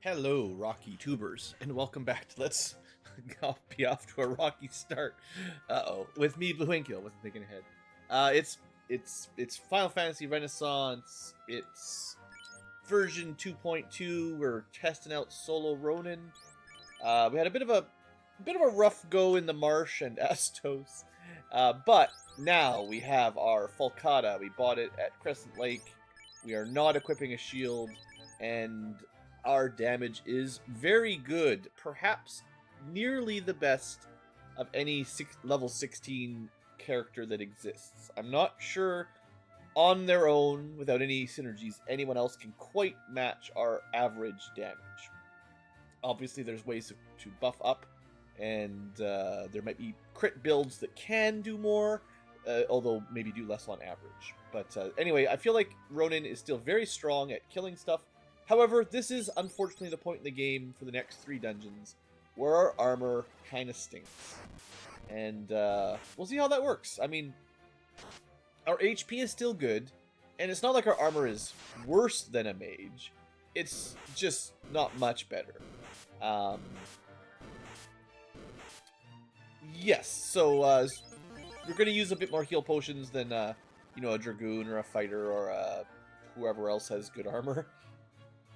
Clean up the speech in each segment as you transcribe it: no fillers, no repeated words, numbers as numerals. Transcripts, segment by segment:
Hello, Rocky Tubers, and welcome back to Let's be off to a rocky start. With me, BlueAnkylo. Wasn't thinking ahead. It's Final Fantasy Renaissance. It's version 2.2. We're testing out solo Ronin. We had a bit of a rough go in the marsh and Astos, but now we have our Falcata. We bought it at Crescent Lake. We are not equipping a shield, and our damage is very good, perhaps nearly the best of any level 16 character that exists. I'm not sure on their own, without any synergies, anyone else can quite match our average damage. Obviously, there's ways to buff up, and there might be crit builds that can do more, although maybe do less on average. But anyway, I feel like Ronin is still very strong at killing stuff. However, this is unfortunately the point in the game for the next 3 dungeons where our armor kind of stinks. And we'll see how that works. I mean, our HP is still good, and it's not like our armor is worse than a mage. It's just not much better. Yes, so we're going to use a bit more heal potions than, a Dragoon or a Fighter or whoever else has good armor.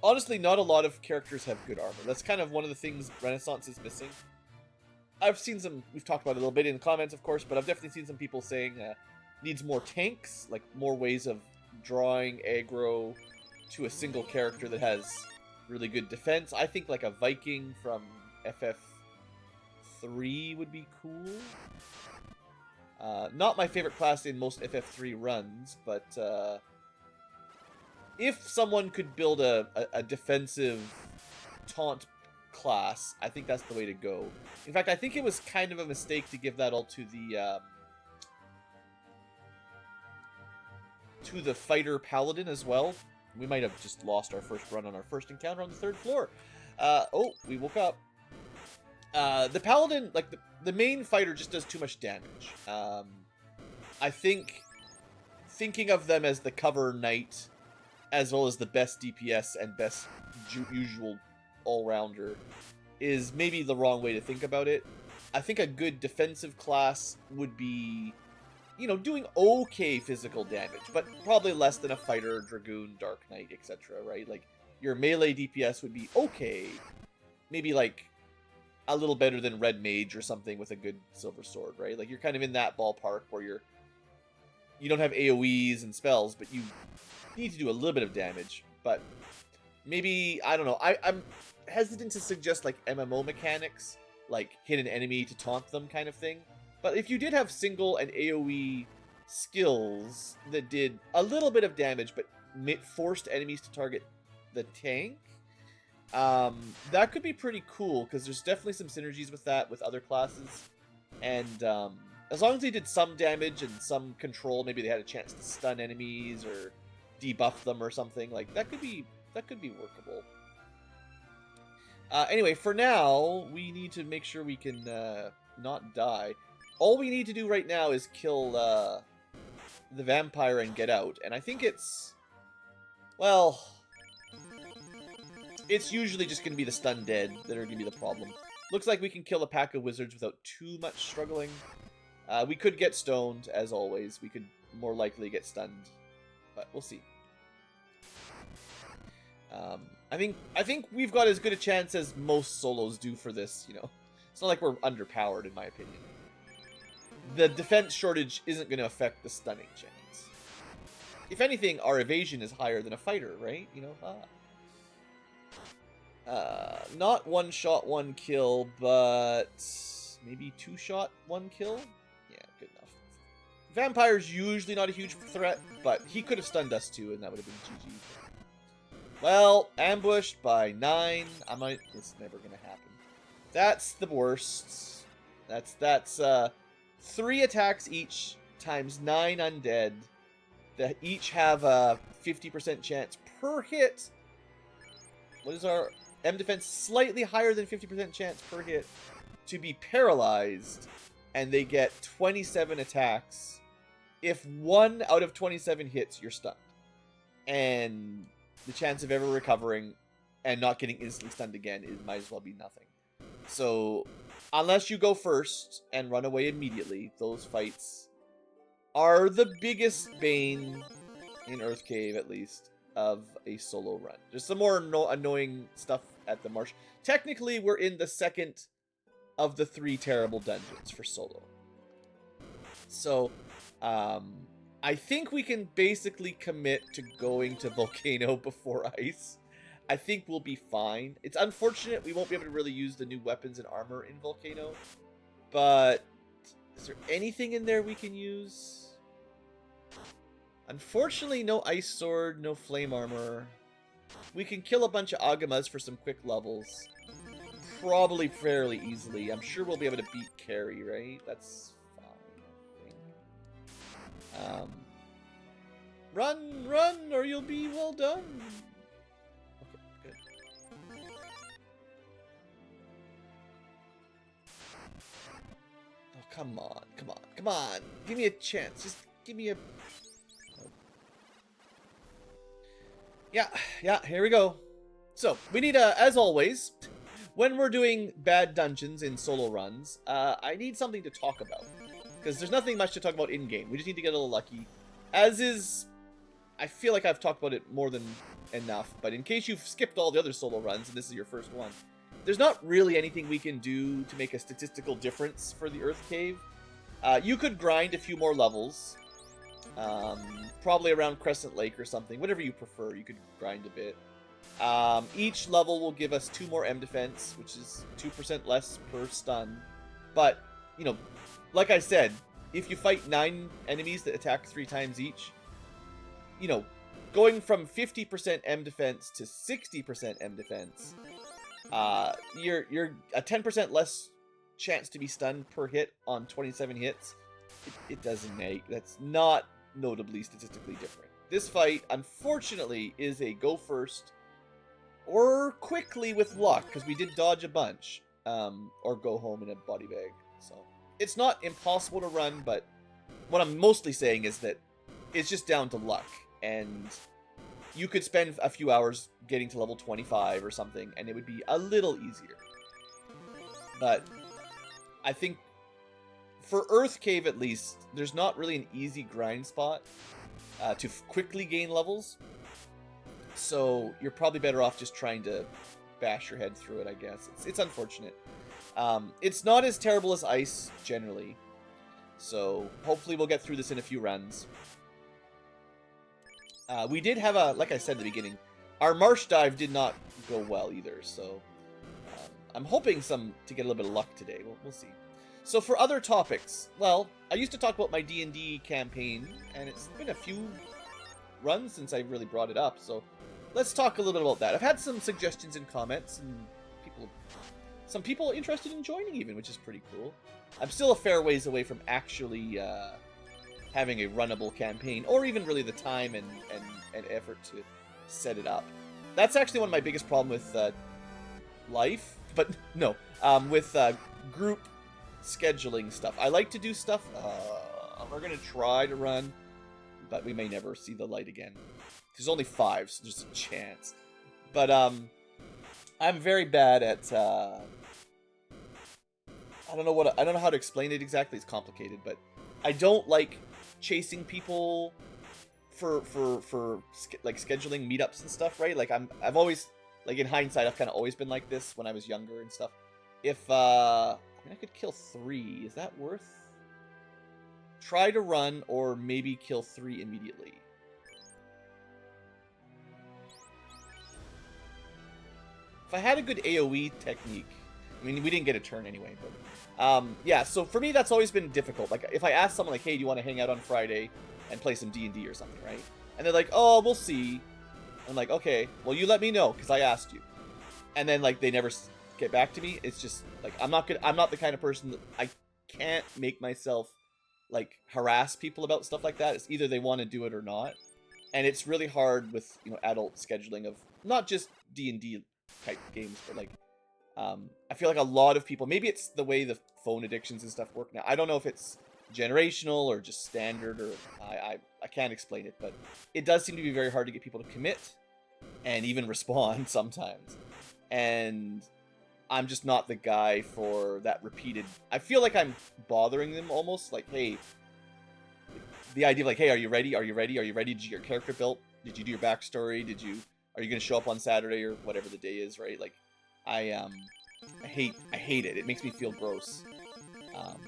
Honestly, not a lot of characters have good armor. That's kind of one of the things Renaissance is missing. I've seen some, we've talked about it a little bit in the comments, of course, but I've definitely seen some people saying needs more tanks, like more ways of drawing aggro to a single character that has really good defense. I think like a Viking from FF3 would be cool. Not my favorite class in most FF3 runs, but if someone could build a defensive taunt class, I think that's the way to go. In fact, I think it was kind of a mistake to give that all to the fighter paladin as well. We might have just lost our first run on our first encounter on the 3rd floor. Oh, we woke up. The paladin, like the main fighter, just does too much damage. I think thinking of them as the cover knight, as well as the best DPS and best usual all-rounder, is maybe the wrong way to think about it. I think a good defensive class would be, doing okay physical damage, but probably less than a fighter, dragoon, dark knight, etc., right? Like, your melee DPS would be okay. Maybe, like, a little better than red mage or something with a good silver sword, right? Like, you're kind of in that ballpark where you don't have AoEs and spells, but you need to do a little bit of damage. But maybe, I don't know, I'm hesitant to suggest like MMO mechanics, like hit an enemy to taunt them kind of thing. But if you did have single and AoE skills that did a little bit of damage but forced enemies to target the tank, that could be pretty cool, because there's definitely some synergies with that with other classes. And as long as they did some damage and some control, maybe they had a chance to stun enemies or debuff them or something, like that could be workable. Anyway, for now, we need to make sure we can not die. All we need to do right now is kill the vampire and get out. And I think it's, well, it's usually just going to be the stun dead that are going to be the problem. Looks like we can kill a pack of wizards without too much struggling. We could get stoned, as always. We could more likely get stunned, but we'll see. I think we've got as good a chance as most solos do for this, It's not like we're underpowered, in my opinion. The defense shortage isn't going to affect the stunning chance. If anything, our evasion is higher than a fighter, right? Not 1-shot, 1 kill, but maybe 2-shot, 1 kill? Yeah, good enough. Vampire's usually not a huge threat, but he could have stunned us too, and that would have been GG. Well, ambushed by 9. It's never gonna happen. That's the worst. That's 3 attacks each times 9 undead that each have a 50% chance per hit. What is our M defense? Slightly higher than 50% chance per hit to be paralyzed, and they get 27 attacks. If 1 out of 27 hits, you're stunned. And the chance of ever recovering and not getting instantly stunned again, it might as well be nothing. So, unless you go first and run away immediately, those fights are the biggest bane in Earth Cave, at least, of a solo run. There's some more annoying stuff at the marsh. Technically, we're in the second of the 3 terrible dungeons for solo. So, I think we can basically commit to going to Volcano before Ice. I think we'll be fine. It's unfortunate we won't be able to really use the new weapons and armor in Volcano. But is there anything in there we can use? Unfortunately, no Ice Sword, no Flame Armor. We can kill a bunch of Agamas for some quick levels. Probably fairly easily. I'm sure we'll be able to beat Carry, right? That's fine, I think. Run, or you'll be well done. Okay, good. Oh, come on. Give me a chance. Just give me a... Yeah, here we go. So, we need, as always, when we're doing bad dungeons in solo runs, I need something to talk about. Because there's nothing much to talk about in-game. We just need to get a little lucky. As is... I feel like I've talked about it more than enough, but in case you've skipped all the other solo runs and this is your first one, there's not really anything we can do to make a statistical difference for the Earth Cave. You could grind a few more levels, probably around Crescent Lake or something, whatever you prefer, you could grind a bit. Each level will give us 2 more M defense, which is 2% less per stun, but, you know, like I said, if you fight 9 enemies that attack 3 times each, you know, going from 50% M defense to 60% M defense, you're a 10% less chance to be stunned per hit on 27 hits. It doesn't make, that's not notably statistically different. This fight, unfortunately, is a go first or quickly with luck, because we did dodge a bunch, or go home in a body bag. So it's not impossible to run, but what I'm mostly saying is that it's just down to luck. And you could spend a few hours getting to level 25 or something, and it would be a little easier. But I think for Earth Cave, at least, there's not really an easy grind spot to quickly gain levels. So you're probably better off just trying to bash your head through it, I guess. It's unfortunate. It's not as terrible as Ice, generally. So hopefully we'll get through this in a few runs. We did have a, like I said at the beginning, our marsh dive did not go well either, so I'm hoping to get a little bit of luck today. We'll see. So for other topics, well, I used to talk about my D&D campaign, and it's been a few runs since I really brought it up, so let's talk a little bit about that. I've had some suggestions and comments, and some people interested in joining even, which is pretty cool. I'm still a fair ways away from actually having a runnable campaign, or even really the time and effort to set it up. That's actually one of my biggest problems with life, but no, with group scheduling stuff. I like to do stuff, we're going to try to run, but we may never see the light again. There's only 5, so there's a chance. But I'm very bad at, I don't know how to explain it exactly, it's complicated, but I don't like chasing people for like scheduling meetups and stuff, right? Like I've always, like in hindsight, I've kind of always been like this when I was younger and stuff. If I mean, I could kill 3, is that worth? Try to run or maybe kill 3 immediately. If I had a good AoE technique, I mean, we didn't get a turn anyway, but yeah, so for me, that's always been difficult. Like, if I ask someone, like, hey, do you want to hang out on Friday and play some D&D or something, right? And they're like, oh, we'll see. I'm like, okay, well, you let me know, because I asked you. And then, like, they never get back to me. It's just, like, I'm not the kind of person that, I can't make myself, like, harass people about stuff like that. It's either they want to do it or not. And it's really hard with, you know, adult scheduling of, not just D&D type games, but, like, I feel like a lot of people, maybe it's the way the phone addictions and stuff work now. I don't know if it's generational or just standard, or I can't explain it, but it does seem to be very hard to get people to commit and even respond sometimes. And I'm just not the guy for that repeated. I feel like I'm bothering them almost, like, hey, the idea of like, hey, are you ready? Are you ready? Are you ready? Did you get your character built? Did you do your backstory? Are you gonna show up on Saturday or whatever the day is, right? Like, I hate it. It makes me feel gross. Um,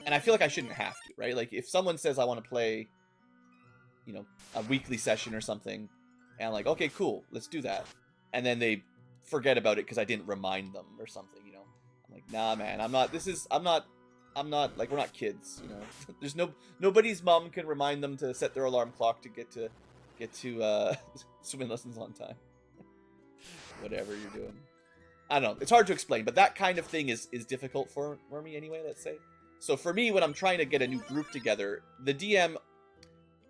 and I feel like I shouldn't have to, right? Like, if someone says I want to play, you know, a weekly session or something, and I'm like, okay, cool, let's do that, and then they forget about it because I didn't remind them or something, you know. I'm like, nah, man, I'm not like, we're not kids, you know. There's nobody's mom can remind them to set their alarm clock to get to swimming lessons on time. Whatever you're doing. I don't know. It's hard to explain, but that kind of thing is difficult for me anyway, let's say. So for me, when I'm trying to get a new group together, the DM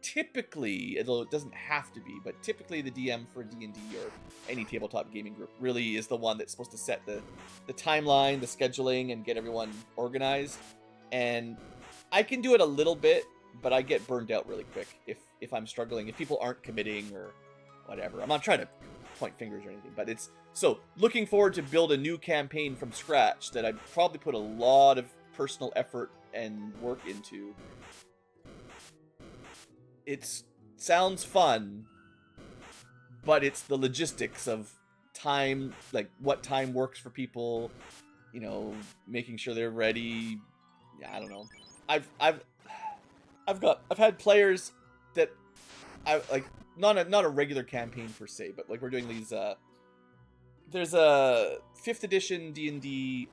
typically, although it doesn't have to be, but typically the DM for D&D or any tabletop gaming group really is the one that's supposed to set the timeline, the scheduling, and get everyone organized. And I can do it a little bit, but I get burned out really quick if I'm struggling, if people aren't committing or whatever. I'm not trying to point fingers or anything, but it's so looking forward to build a new campaign from scratch that I'd probably put a lot of personal effort and work into. It sounds fun, but it's the logistics of time, like what time works for people, you know, making sure they're ready. Yeah, I don't know. I've had players that I like, not a regular campaign per se, but like we're doing these there's a 5th edition D&D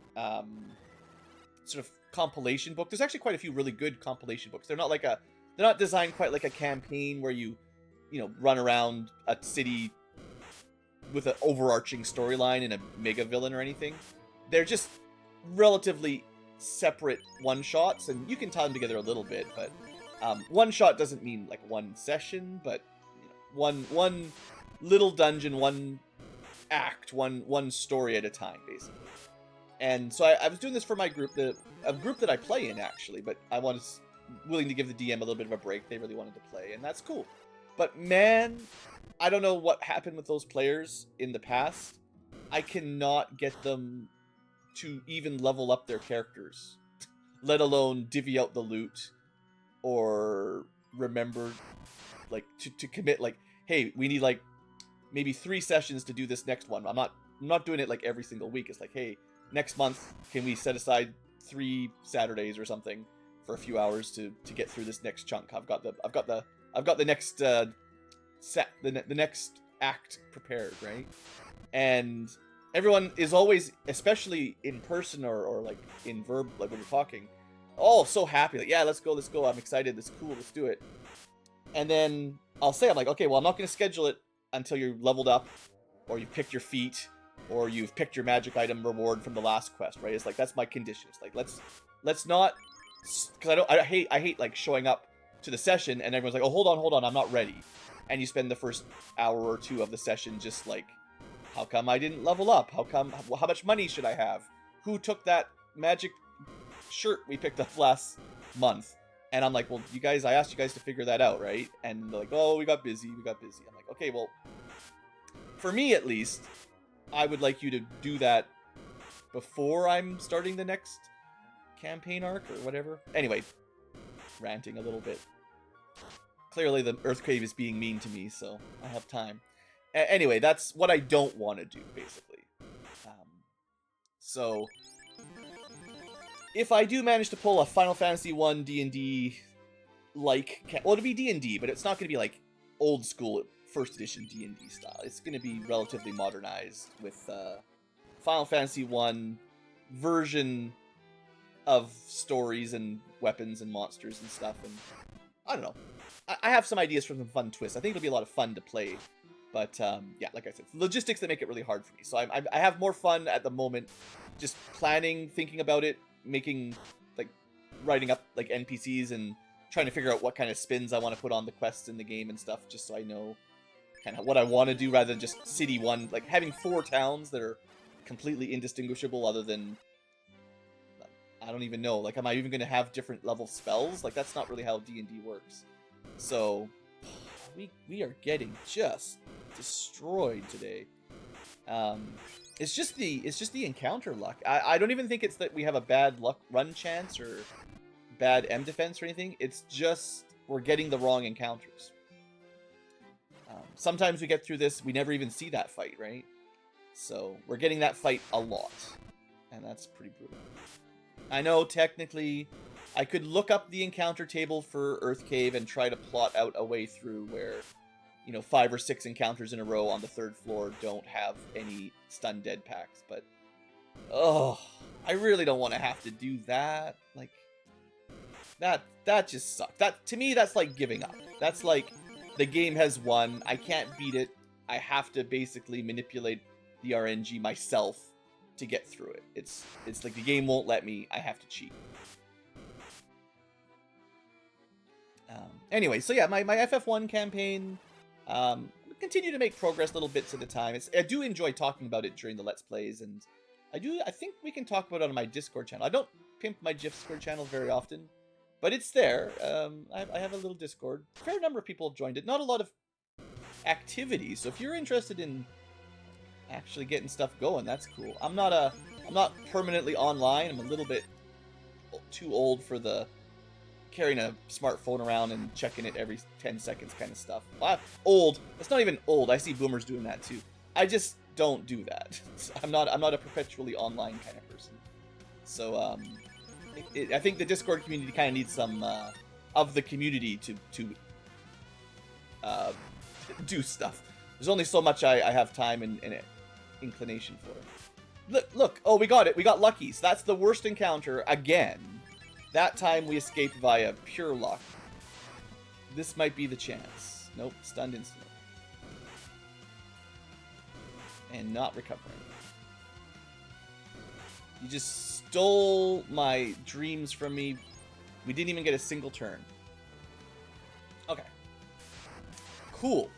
sort of compilation book. There's actually quite a few really good compilation books. They're not designed quite like a campaign where you know, run around a city with an overarching storyline and a mega villain or anything. They're just relatively separate one-shots, and you can tie them together a little bit, but one shot doesn't mean like one session, but you know, one little dungeon, one act, one story at a time, basically. And so I was doing this for my group, a group that I play in, actually, but I was willing to give the DM a little bit of a break. They really wanted to play, and that's cool. But man, I don't know what happened with those players in the past. I cannot get them to even level up their characters, let alone divvy out the loot or remember, like, to commit, like, hey, we need like maybe 3 sessions to do this next one. I'm not doing it like every single week. It's like, hey, next month, can we set aside 3 Saturdays or something for a few hours to get through this next chunk? I've got the next the next act prepared, right? And everyone is always, especially in person or like in verb, like when you're talking, oh, so happy, like, yeah, let's go, I'm excited, it's cool, let's do it. And then I'm like, okay, well, I'm not going to schedule it until you're leveled up, or you've picked your feat, or you've picked your magic item reward from the last quest, right? It's like, that's my condition. It's like, let's not, because I hate like showing up to the session and everyone's like, oh, hold on, I'm not ready. And you spend the first hour or 2 of the session just like, how come I didn't level up? How much money should I have? Who took that magic shirt we picked up last month? And I'm like, well, you guys, I asked you guys to figure that out, right? And they're like, oh, we got busy. I'm like, okay, well, for me at least, I would like you to do that before I'm starting the next campaign arc or whatever. Anyway, ranting a little bit. Clearly the Earthquake is being mean to me, so I have time. Anyway, that's what I don't want to do, basically. So if I do manage to pull a Final Fantasy 1 D&D like, well, it'll be D&D, but it's not going to be like old school 1st edition D&D style. It's going to be relatively modernized with Final Fantasy 1 version of stories and weapons and monsters and stuff. And I don't know. I have some ideas for some fun twists. I think it'll be a lot of fun to play. But yeah, like I said, logistics that make it really hard for me. So I have more fun at the moment just planning, thinking about it, making, like, writing up like NPCs and trying to figure out what kind of spins I want to put on the quests in the game and stuff, just so I know kind of what I want to do, rather than just city one, like having 4 towns that are completely indistinguishable other than, I don't even know, like, am I even going to have different level spells? Like, that's not really how D&D works. So we are getting just destroyed today. It's just the encounter luck. I don't even think it's that we have a bad luck run chance or bad M defense or anything. It's just we're getting the wrong encounters. Sometimes we get through this, we never even see that fight, right? So we're getting that fight a lot, and that's pretty brutal. I know technically I could look up the encounter table for Earth Cave and try to plot out a way through where, you know, 5 or 6 encounters in a row on the 3rd floor don't have any stun dead packs, but oh, I really don't want to have to do that. Like that just sucks. That to me, that's like giving up. That's like the game has won. I can't beat it. I have to basically manipulate the RNG myself to get through it. It's like the game won't let me. I have to cheat. Anyway, so yeah, my FF1 campaign, continue to make progress little bits at a time. I do enjoy talking about it during the Let's Plays, and I think we can talk about it on my Discord channel. I don't pimp my Discord channel very often, but it's there. I have a little Discord. A fair number of people have joined it. Not a lot of activity, so if you're interested in actually getting stuff going, that's cool. I'm not permanently online. I'm a little bit too old for the carrying a smartphone around and checking it every 10 seconds kind of stuff. Old. It's not even old. I see boomers doing that too. I just don't do that. I'm not a perpetually online kind of person. So I think the Discord community kind of needs some of the community to do stuff. There's only so much I have time and inclination for. Look. Oh, we got it. We got lucky. So that's the worst encounter again. That time we escaped via pure luck. This might be the chance. Nope, stunned instantly. And not recovering. You just stole my dreams from me. We didn't even get a single turn. Okay. Cool.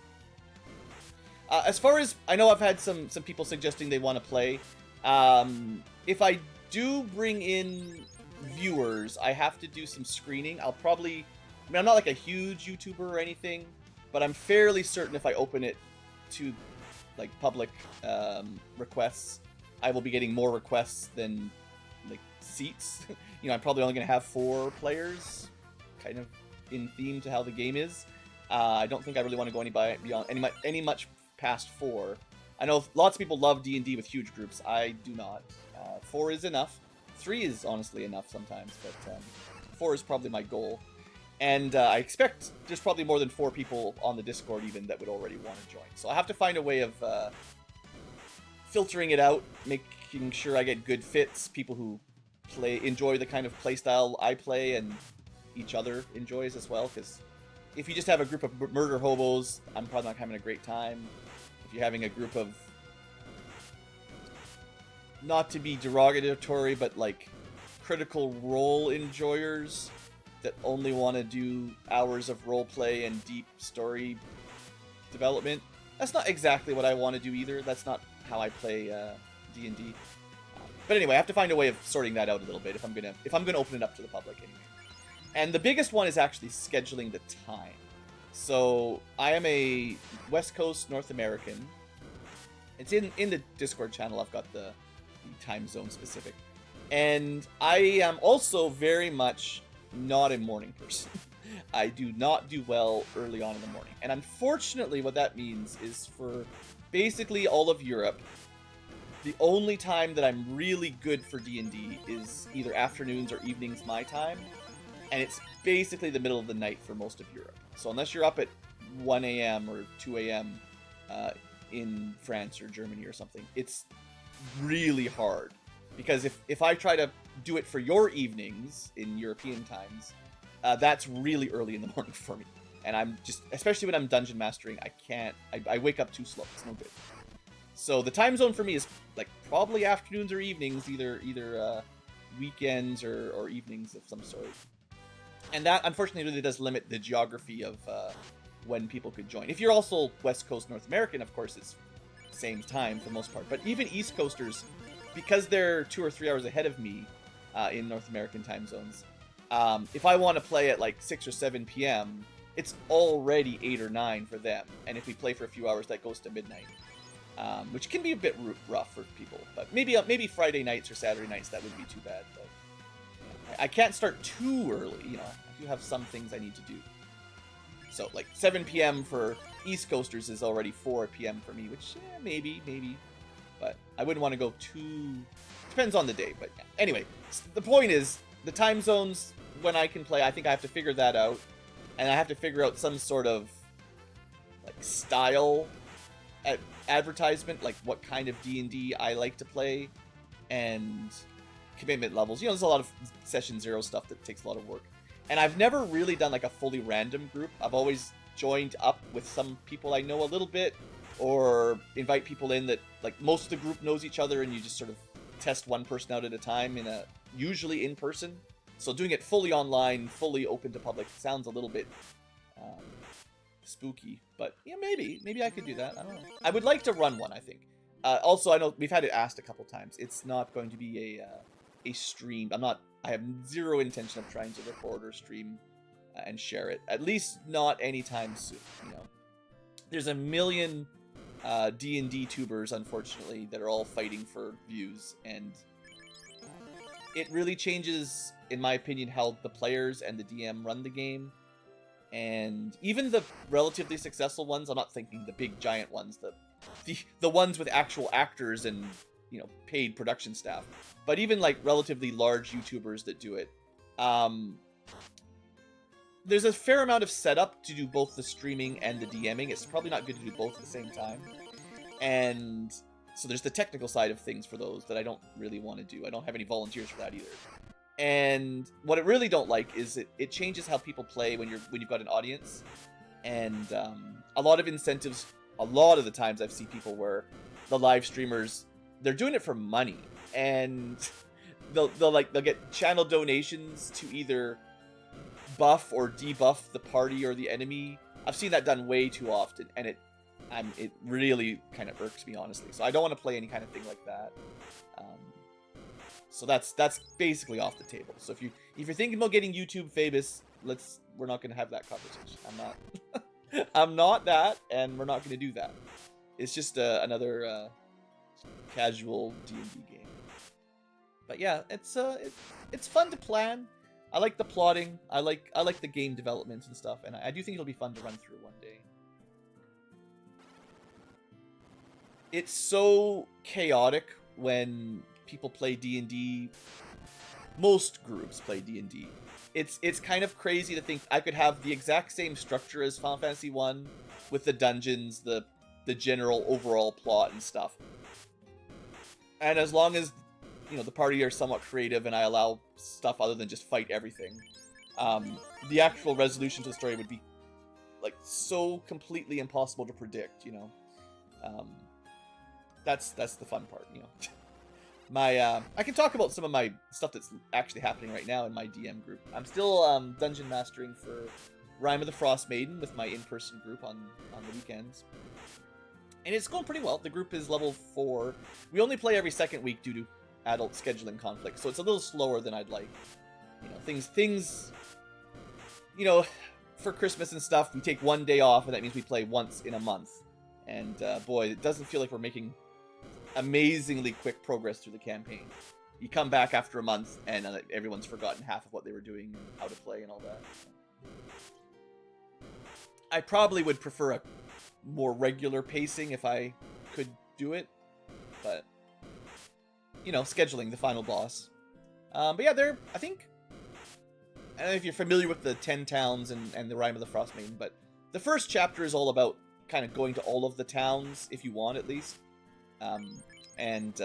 As far as... I know I've had some people suggesting they want to play. If I do bring in viewers, I have to do some screening. I'll probably... I mean, I'm not like a huge YouTuber or anything, but I'm fairly certain if I open it to like public requests, I will be getting more requests than like seats. You know, I'm probably only going to have 4 players, kind of in theme to how the game is. I don't think I really want to go any much past 4. I know lots of people love D&D with huge groups. I do not. 4 is enough. 3 is honestly enough sometimes, but 4 is probably my goal. And I expect there's probably more than 4 people on the Discord even that would already want to join. So I have to find a way of filtering it out, making sure I get good fits, people who enjoy the kind of playstyle I play and each other enjoys as well. Because if you just have a group of murder hobos, I'm probably not having a great time. If you're having a group of, not to be derogatory, but like critical role enjoyers that only want to do hours of roleplay and deep story development, that's not exactly what I want to do either. That's not how I play D&D. But anyway, I have to find a way of sorting that out a little bit if I'm gonna open it up to the public anyway. And the biggest one is actually scheduling the time. So I am a West Coast North American. It's in the Discord channel. I've got the time zone specific, and I am also very much not a morning person. I do not do well early on in the morning, and unfortunately what that means is for basically all of Europe, the only time that I'm really good for D&D is either afternoons or evenings my time, and it's basically the middle of the night for most of Europe. So unless you're up at 1 a.m. or 2 a.m. In France or Germany or something, it's really hard. Because if I try to do it for your evenings in European times, that's really early in the morning for me. And I'm just, especially when I'm dungeon mastering, I wake up too slow. It's no good. So the time zone for me is like probably afternoons or evenings, either weekends or evenings of some sort. And that unfortunately really does limit the geography of when people could join. If you're also West Coast North American, of course, it's same time for the most part. But even East Coasters, because they're 2 or 3 hours ahead of me in North American time zones, if I want to play at like 6 or 7 p.m., it's already 8 or 9 for them. And if we play for a few hours, that goes to midnight. Which can be a bit rough for people. But maybe Friday nights or Saturday nights, that wouldn't be too bad. But I can't start too early, you know. I do have some things I need to do. So, like, 7 p.m. for East Coasters is already 4 p.m. for me, which, maybe. But I wouldn't want to go too... Depends on the day, but yeah. Anyway, the point is, the time zones, when I can play, I think I have to figure that out. And I have to figure out some sort of, like, style advertisement, like what kind of D&D I like to play, and commitment levels. You know, there's a lot of Session Zero stuff that takes a lot of work. And I've never really done, like, a fully random group. I've always joined up with some people I know a little bit, or invite people in that, like, most of the group knows each other, and you just sort of test one person out at a time, usually in person. So doing it fully online, fully open to public, sounds a little bit spooky. But yeah, maybe I could do that. I don't know. I would like to run one, I think. Also, I know we've had it asked a couple times. It's not going to be a stream. I have zero intention of trying to record or stream and share it. At least not anytime soon. You know, there's a million D&D tubers, unfortunately, that are all fighting for views, and it really changes, in my opinion, how the players and the DM run the game. And even the relatively successful ones, I'm not thinking the big giant ones, the ones with actual actors and, you know, paid production staff, but even like relatively large YouTubers that do it, there's a fair amount of setup to do both the streaming and the DMing. It's probably not good to do both at the same time. And so there's the technical side of things for those that I don't really want to do. I don't have any volunteers for that either. And what I really don't like is it changes how people play when you've got an audience. And a lot of incentives, a lot of the times I've seen people where the live streamers, they're doing it for money, and they'll get channel donations to either buff or debuff the party or the enemy. I've seen that done way too often, and it really kind of irks me, honestly. So I don't want to play any kind of thing like that. So that's basically off the table. So if you're thinking about getting YouTube famous, we're not going to have that conversation. I'm not I'm not that, and we're not going to do that. It's just another casual D&D game. But yeah, it's fun to plan. I like the plotting. I like the game development and stuff, and I do think it'll be fun to run through one day. It's so chaotic when people play D&D. Most groups play D&D. It's kind of crazy to think I could have the exact same structure as Final Fantasy 1 with the dungeons, the general overall plot and stuff. And as long as, you know, the party are somewhat creative and I allow stuff other than just fight everything, the actual resolution to the story would be, like, so completely impossible to predict, you know. That's the fun part, you know. I can talk about some of my stuff that's actually happening right now in my DM group. I'm still dungeon mastering for Rime of the Frost Maiden with my in-person group on the weekends. And it's going pretty well. The group is level 4. We only play every second week due to adult scheduling conflicts, so it's a little slower than I'd like. You know, things, you know, for Christmas and stuff, we take one day off, and that means we play once in a month. And boy, it doesn't feel like we're making amazingly quick progress through the campaign. You come back after a month, and everyone's forgotten half of what they were doing and how to play and all that. I probably would prefer a more regular pacing if I could do it, but, you know, scheduling the final boss. But yeah, I don't know if you're familiar with the 10 towns and the Rime of the Frost Maiden, but the first chapter is all about kind of going to all of the towns, if you want at least, and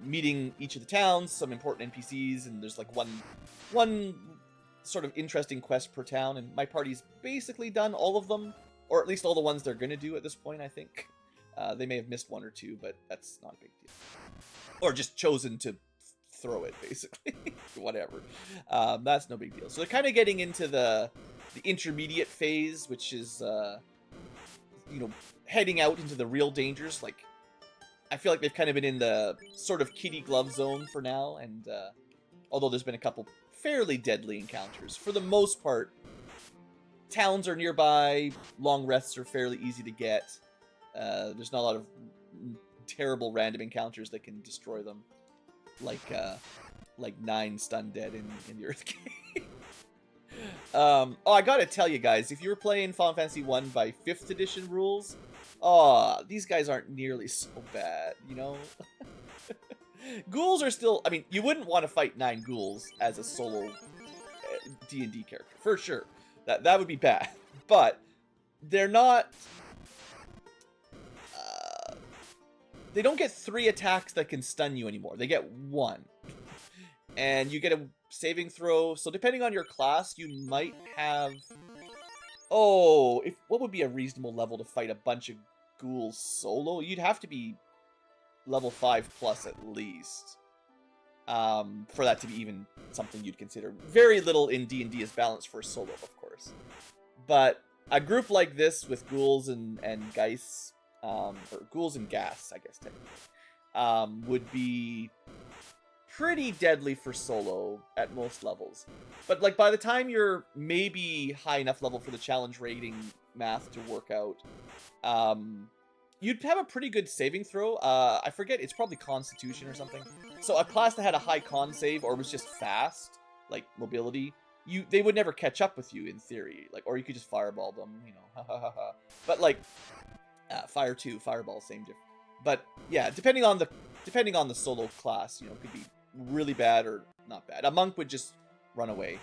meeting each of the towns, some important NPCs, and there's like one sort of interesting quest per town, and my party's basically done all of them, or at least all the ones they're going to do at this point, I think. They may have missed one or two, but that's not a big deal. Or just chosen to throw it, basically. Whatever. That's no big deal. So they're kind of getting into the intermediate phase, which is, you know, heading out into the real dangers. Like, I feel like they've kind of been in the sort of kitty glove zone for now, and although there's been a couple fairly deadly encounters, for the most part, towns are nearby, long rests are fairly easy to get. There's not a lot of terrible random encounters that can destroy them, like 9 stun dead in the Earthcave. Oh, I gotta tell you guys, if you were playing Final Fantasy 1 by 5th edition rules, these guys aren't nearly so bad, you know? Ghouls are still, I mean, you wouldn't want to fight 9 ghouls as a solo D&D character, for sure. That would be bad. But they're not, they don't get 3 attacks that can stun you anymore. They get 1. And you get a saving throw. So depending on your class, you might have, what would be a reasonable level to fight a bunch of ghouls solo? You'd have to be level 5 plus at least, for that to be even something you'd consider. Very little in D&D is balanced for solo, of course. But a group like this with ghouls and geist, or ghouls and gas, I guess technically, would be pretty deadly for solo at most levels. But like by the time you're maybe high enough level for the challenge rating math to work out, you'd have a pretty good saving throw. I forget, it's probably Constitution or something. So a class that had a high con save or was just fast, like mobility, they would never catch up with you in theory. Like, or you could just fireball them, you know. But like, fire 2, fireball, same difference. But yeah, depending on the solo class, you know, it could be really bad or not bad. A monk would just run away.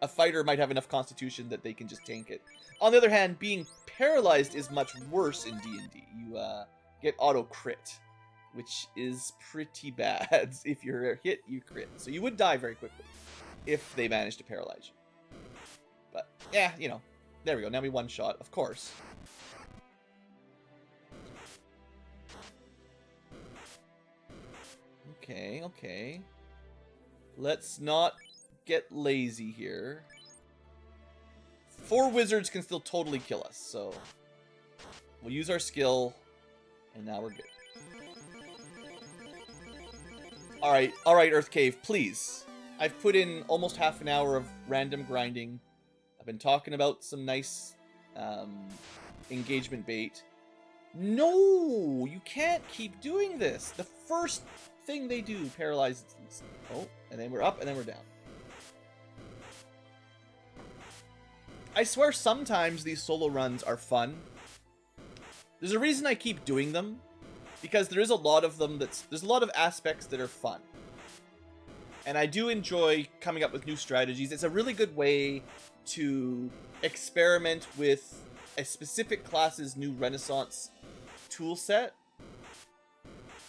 A fighter might have enough constitution that they can just tank it. On the other hand, being paralyzed is much worse in D&D. You get auto crit, which is pretty bad. If you're hit, you crit. So you would die very quickly if they manage to paralyze you. But yeah, you know, there we go. Now we one shot, of course. Okay. Let's not get lazy here. 4 wizards can still totally kill us, so we'll use our skill, and now we're good. Alright, Earth Cave, please. I've put in almost half an hour of random grinding. I've been talking about some nice engagement bait. No! You can't keep doing this! The first thing they do paralyzes. Oh, and then we're up, and then we're down. I swear sometimes these solo runs are fun. There's a reason I keep doing them, because there is a lot of them there's a lot of aspects that are fun. And I do enjoy coming up with new strategies. It's a really good way to experiment with a specific class's new Renaissance tool set.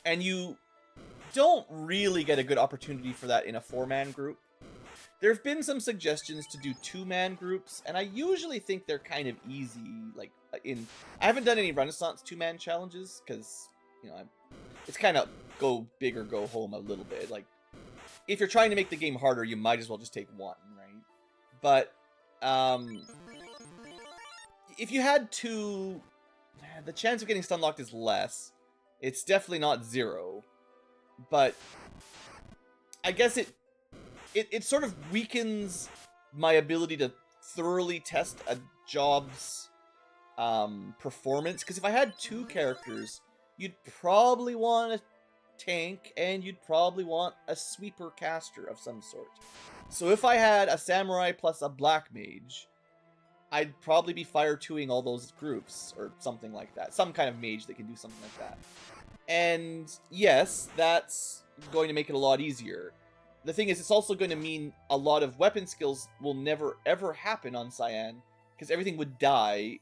And you don't really get a good opportunity for that in a 4-man group. There have been some suggestions to do 2-man groups, and I usually think they're kind of easy. Like, I haven't done any Renaissance 2-man challenges, because, you know, it's kind of go big or go home a little bit. Like, if you're trying to make the game harder, you might as well just take 1, right? But, if you had 2, the chance of getting stun locked is less. It's definitely not 0. But I guess it sort of weakens my ability to thoroughly test a job's performance. Because if I had 2 characters, you'd probably want a tank, and you'd probably want a sweeper caster of some sort. So if I had a samurai plus a black mage, I'd probably be fire 2ing all those groups, or something like that. Some kind of mage that can do something like that. And yes, that's going to make it a lot easier. The thing is, it's also going to mean a lot of weapon skills will never ever happen on Cyan, because everything would die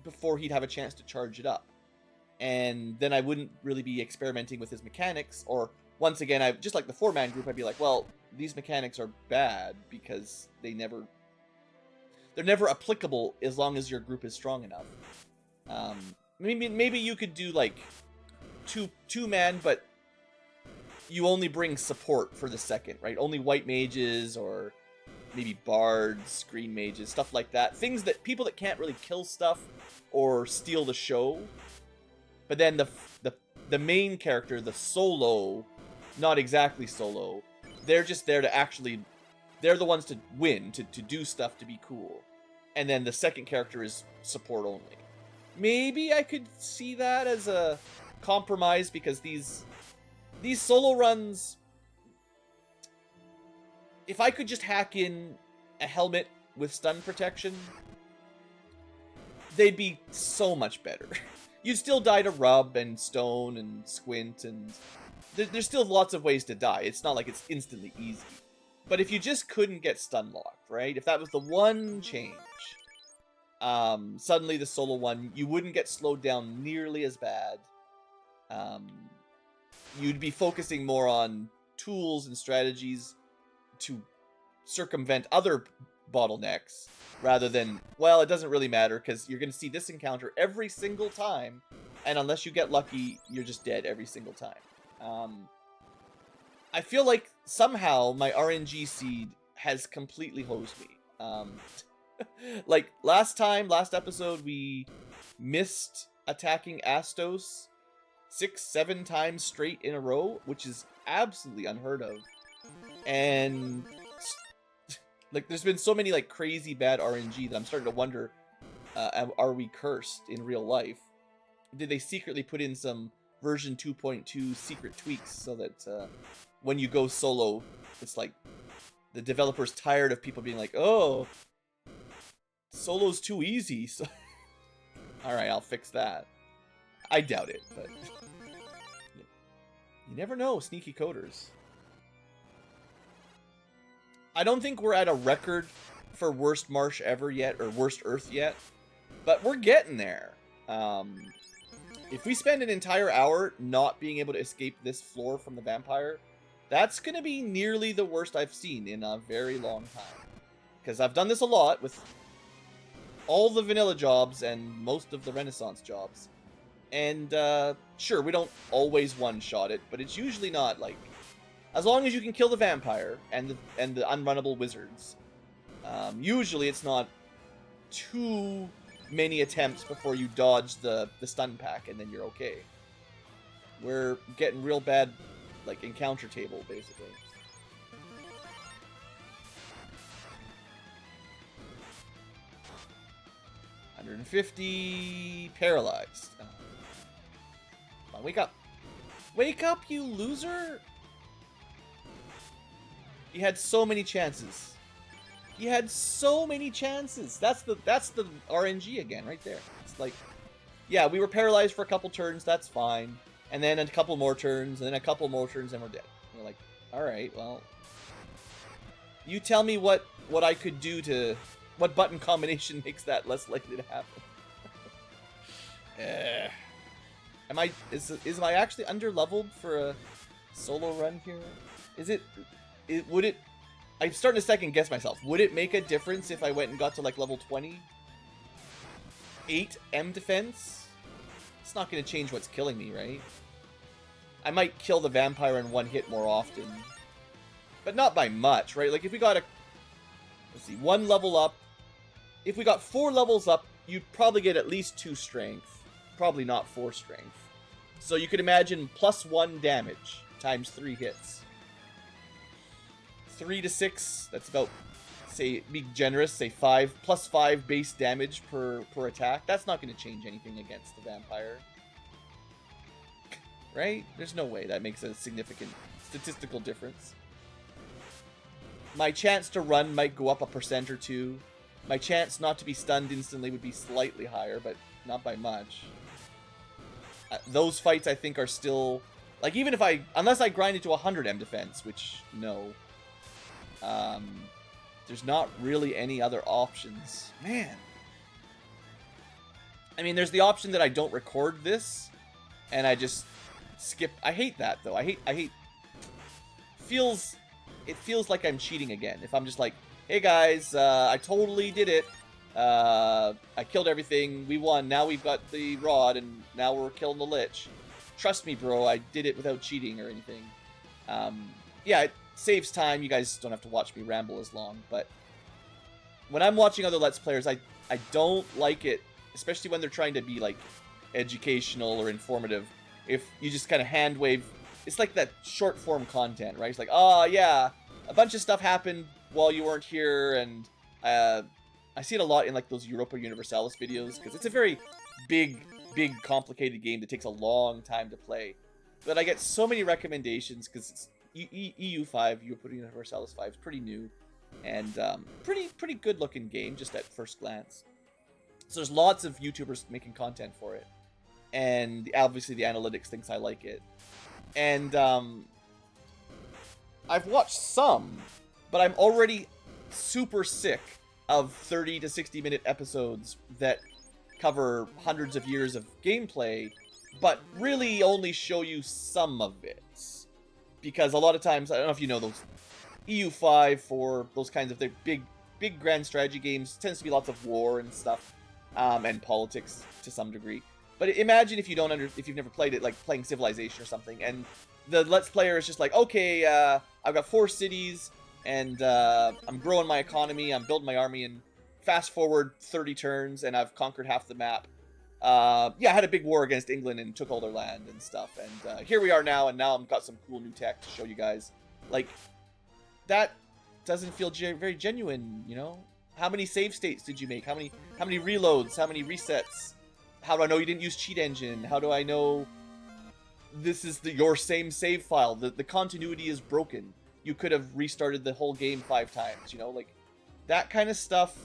before he'd have a chance to charge it up. And then I wouldn't really be experimenting with his mechanics, or once again, just like the 4-man group, I'd be like, well, these mechanics are bad because they're never applicable as long as your group is strong enough. Maybe you could do like two-man, but you only bring support for the second, right? Only white mages, or maybe bards, green mages, stuff like that. Things that people that can't really kill stuff or steal the show. But then the main character, the solo, not exactly solo, they're just there to actually, they're the ones to win, to do stuff, to be cool. And then the second character is support only. Maybe I could see that as a compromise, because these solo runs, if I could just hack in a helmet with stun protection, they'd be so much better. You'd still die to rub and stone and squint, and there's still lots of ways to die. It's not like it's instantly easy. But if you just couldn't get stun locked, right? If that was the one change, suddenly the solo one, you wouldn't get slowed down nearly as bad. You'd be focusing more on tools and strategies to circumvent other bottlenecks, rather than, well, it doesn't really matter because you're going to see this encounter every single time, and unless you get lucky, you're just dead every single time. I feel like somehow my RNG seed has completely hosed me. Like last episode, we missed attacking Astos 6-7 times straight in a row, which is absolutely unheard of. And like, there's been so many like crazy bad RNG that I'm starting to wonder, are we cursed in real life? Did they secretly put in some version 2.2 secret tweaks so that when you go solo, it's like the developer's tired of people being like, oh, solo's too easy. So alright, I'll fix that. I doubt it, but you never know, sneaky coders. I don't think we're at a record for worst marsh ever yet, or worst earth yet, but we're getting there. If we spend an entire hour not being able to escape this floor from the vampire, that's going to be nearly the worst I've seen in a very long time. Because I've done this a lot with all the vanilla jobs and most of the Renaissance jobs. And sure, we don't always one-shot it, but it's usually not like, as long as you can kill the vampire and the unrunnable wizards, usually it's not too many attempts before you dodge the stun pack, and then you're okay. We're getting real bad, like, encounter table, basically. $150 paralyzed. Come on, wake up. Wake up, you loser! You had so many chances. You had so many chances. That's the RNG again, right there. It's like, yeah, we were paralyzed for a couple turns, that's fine. And then a couple more turns, and then a couple more turns, and we're dead. And we're like, alright, well, you tell me what I could do to, what button combination makes that less likely to happen. Is I actually under-leveled for a solo run here? Would it, I'm starting to second guess myself. Would it make a difference if I went and got to like level 20? 8 M defense? It's not going to change what's killing me, right? I might kill the vampire in one hit more often. But not by much, right? Like if we got let's see, 1 level up. If we got 4 levels up, you'd probably get at least 2 strength. Probably not 4 strength. So you could imagine +1 damage times 3 hits. 3 to 6, that's about, say, be generous, say 5, +5 base damage per attack. That's not going to change anything against the vampire. Right? There's no way that makes a significant statistical difference. My chance to run might go up 1% or 2. My chance not to be stunned instantly would be slightly higher, but not by much. Those fights, I think, are still, like, even if unless I grind it to 100 M defense, which, no. There's not really any other options. Man. I mean, there's the option that I don't record this, and I just skip. I hate that, though. I hate, it feels like I'm cheating again. If I'm just like, hey guys, I totally did it. I killed everything. We won. Now we've got the rod, and now we're killing the Lich. Trust me, bro. I did it without cheating or anything. Yeah, it saves time. You guys don't have to watch me ramble as long. But when I'm watching other Let's Players, I don't like it, especially when they're trying to be like educational or informative. If you just kind of hand wave, it's like that short form content, right? It's like, oh yeah, a bunch of stuff happened while you weren't here, and I see it a lot in like those Europa Universalis videos, because it's a very big, complicated game that takes a long time to play. But I get so many recommendations because it's EU5, Europa Universalis 5, is pretty new, and pretty good looking game just at first glance. So there's lots of YouTubers making content for it, and obviously the analytics thinks I like it, and I've watched some, but I'm already super sick of 30 to 60 minute episodes that cover hundreds of years of gameplay, but really only show you some of it. Because a lot of times, I don't know if you know those EU5, for those kinds of big grand strategy games, tends to be lots of war and stuff, and politics to some degree. But imagine if if you've never played it, like playing Civilization or something, and the Let's Player is just like, okay, I've got 4 cities, and I'm growing my economy, I'm building my army, and fast forward 30 turns, and I've conquered half the map. Yeah, I had a big war against England and took all their land and stuff, and here we are now, and now I've got some cool new tech to show you guys. Like, that doesn't feel very genuine, you know? How many save states did you make? How many reloads? How many resets? How do I know you didn't use cheat engine? How do I know this is your same save file? The continuity is broken. You could have restarted the whole game 5 times, you know? Like, that kind of stuff,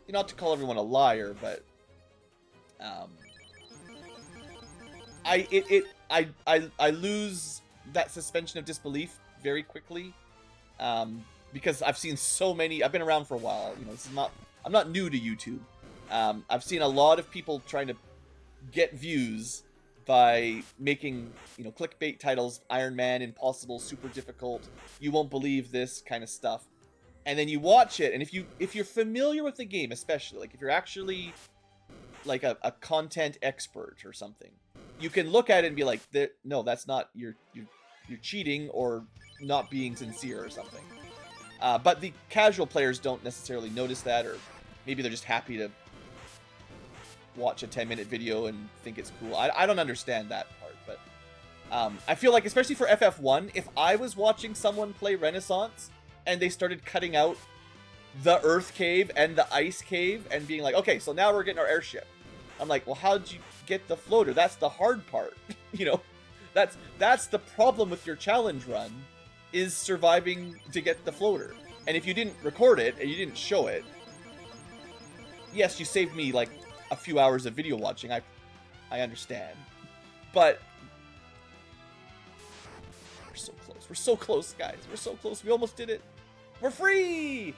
not to call everyone a liar, but I lose that suspension of disbelief very quickly, because I've seen so many. I've been around for a while. This is not. I'm not new to YouTube. I've seen a lot of people trying to get views by making clickbait titles, Iron Man Impossible, super difficult, you won't believe this kind of stuff, and then you watch it, and if you're familiar with the game, especially like if you're actually like a content expert or something, you can look at it and be like, no, that's not, you're cheating or not being sincere or something. But the casual players don't necessarily notice that, or maybe they're just happy to watch a 10-minute video and think it's cool. I don't understand that part, but I feel like, especially for FF1, if I was watching someone play Renaissance and they started cutting out the Earth Cave and the Ice Cave and being like, okay, so now we're getting our airship, I'm like, well, how'd you get the floater? That's the hard part. That's the problem with your challenge run, is surviving to get the floater. And if you didn't record it and you didn't show it, yes, you saved me like a few hours of video watching. I understand, but we're so close. We're so close, guys. We're so close. We almost did it. We're free.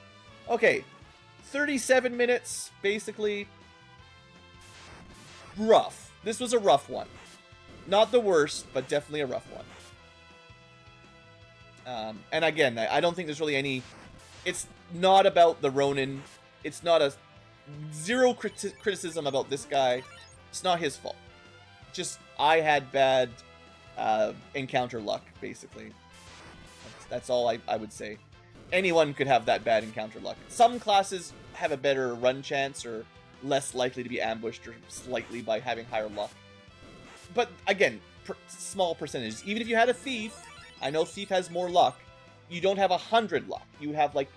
Okay, 37 minutes basically. Rough. This was a rough one. Not the worst, but definitely a rough one. And again, I don't think there's really any... It's not about the Ronin. It's not a... Zero criticism about this guy. It's not his fault. Just, I had bad encounter luck, basically. That's all I would say. Anyone could have that bad encounter luck. Some classes have a better run chance, or less likely to be ambushed, or slightly by having higher luck. But again, small percentages. Even if you had a thief, I know thief has more luck, you don't have 100 luck. You have like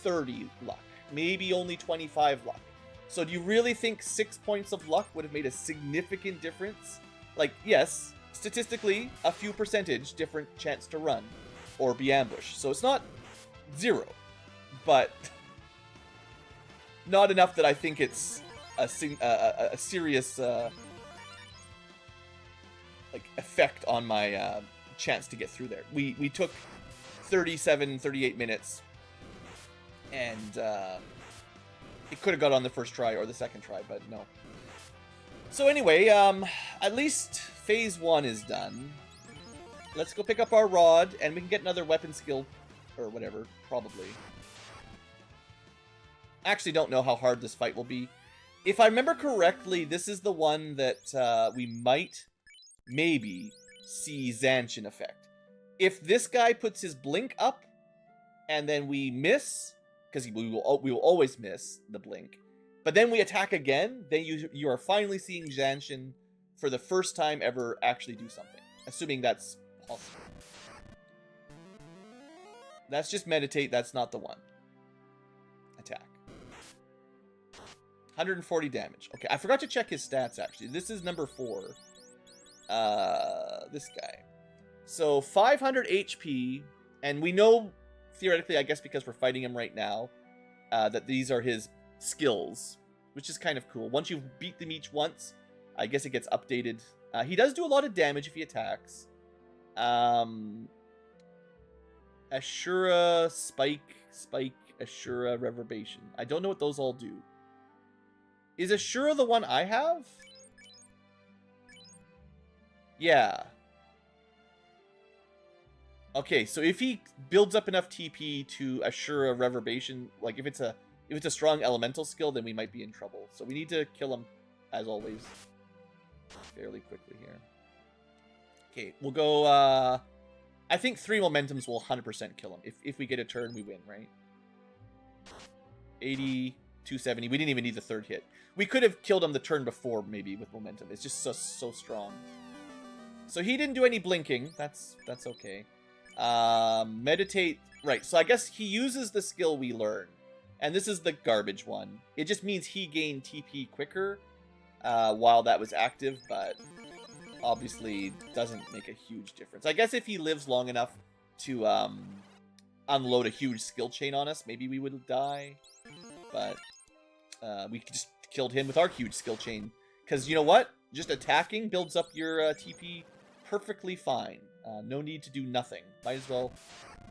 30 luck. Maybe only 25 luck. So do you really think 6 points of luck would have made a significant difference? Like, yes, statistically, a few percentage different chance to run or be ambushed. So it's not 0, but not enough that I think it's a serious like effect on my chance to get through there. We took 37, 38 minutes, and it could have got on the first try or the second try, but no. So anyway, at least phase 1 is done. Let's go pick up our rod, and we can get another weapon skill, or whatever, probably. I actually don't know how hard this fight will be. If I remember correctly, this is the one that we might, maybe, see Zanshin effect. If this guy puts his blink up, and then we miss, because we will always miss the blink, but then we attack again, then you are finally seeing Zanshin for the first time ever actually do something. Assuming that's possible. That's just meditate, that's not the one. attack. 140 damage. Okay, I forgot to check his stats, actually. This is number 4. This guy. So, 500 HP, and we know, theoretically, I guess because we're fighting him right now, that these are his skills, which is kind of cool. Once you beat them each once, I guess it gets updated. He does do a lot of damage if he attacks. Ashura, Spike, Ashura, Reverberation. I don't know what those all do. Is Ashura the one I have? Yeah. Okay, so if he builds up enough TP to Ashura Reverberation, like if it's a strong elemental skill, then we might be in trouble. So we need to kill him, as always, fairly quickly here. Okay, we'll go, I think 3 momentums will 100% kill him. If we get a turn, we win, right? 80, 270. We didn't even need the 3rd hit. We could have killed him the turn before, maybe, with momentum. It's just so strong. So he didn't do any blinking. That's okay. Meditate. Right, so I guess he uses the skill we learn. And this is the garbage one. It just means he gained TP quicker while that was active, but obviously doesn't make a huge difference. I guess if he lives long enough to unload a huge skill chain on us, maybe we would die. But we just killed him with our huge skill chain. Because you know what? Just attacking builds up your TP perfectly fine. No need to do nothing. Might as well...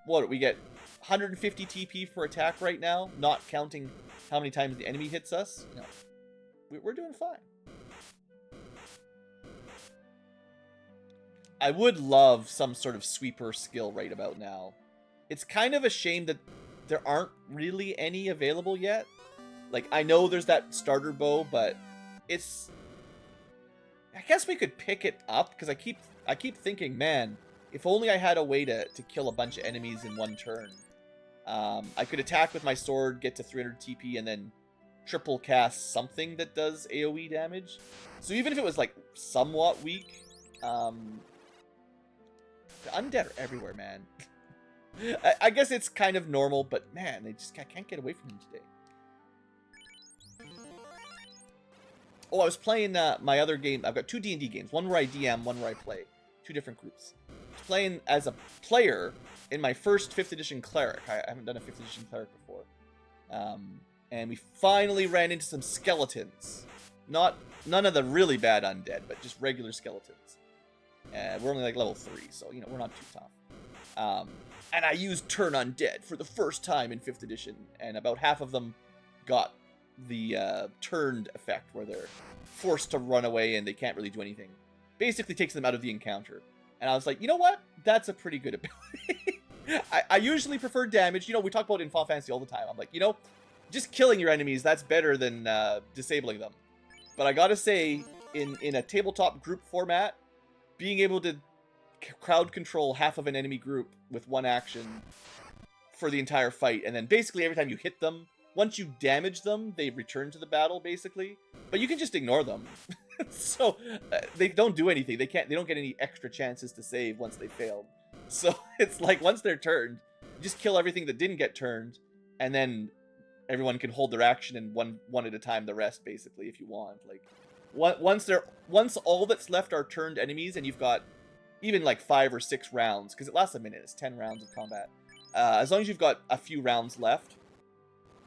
What, we get 150 TP for attack right now, not counting how many times the enemy hits us? No. We're doing fine. I would love some sort of sweeper skill right about now. It's kind of a shame that there aren't really any available yet. Like, I know there's that starter bow, but it's... I guess we could pick it up, because I keep thinking, man, if only I had a way to kill a bunch of enemies in one turn. I could attack with my sword, get to 300 TP, and then triple cast something that does AoE damage. So even if it was, like, somewhat weak, the undead are everywhere, man. I guess it's kind of normal, but man, they just can't get away from them today. Oh, I was playing my other game. I've got 2 D&D games. One where I DM, one where I play. 2 different groups. I was playing as a player in my first 5th edition cleric. I haven't done a 5th edition cleric before. And we finally ran into some skeletons. None of the really bad undead, but just regular skeletons. We're only like level 3, so, you know, we're not too tough. And I used Turn Undead for the first time in 5th edition, and about half of them got the turned effect, where they're forced to run away and they can't really do anything. Basically takes them out of the encounter. And I was like, you know what? That's a pretty good ability. I usually prefer damage. You know, we talk about it in Final Fantasy all the time. I'm like, you know, just killing your enemies, that's better than disabling them. But I gotta say, in a tabletop group format, being able to crowd control half of an enemy group with one action for the entire fight, and then basically every time you hit them, once you damage them, they return to the battle, basically. But you can just ignore them. So, they don't do anything. They don't get any extra chances to save once they failed. So, it's like, once they're turned, you just kill everything that didn't get turned, and then everyone can hold their action, and one at a time the rest, basically, if you want. Like, once all that's left are turned enemies, and you've got even like 5 or 6 rounds, because it lasts a minute, it's 10 rounds of combat. As long as you've got a few rounds left,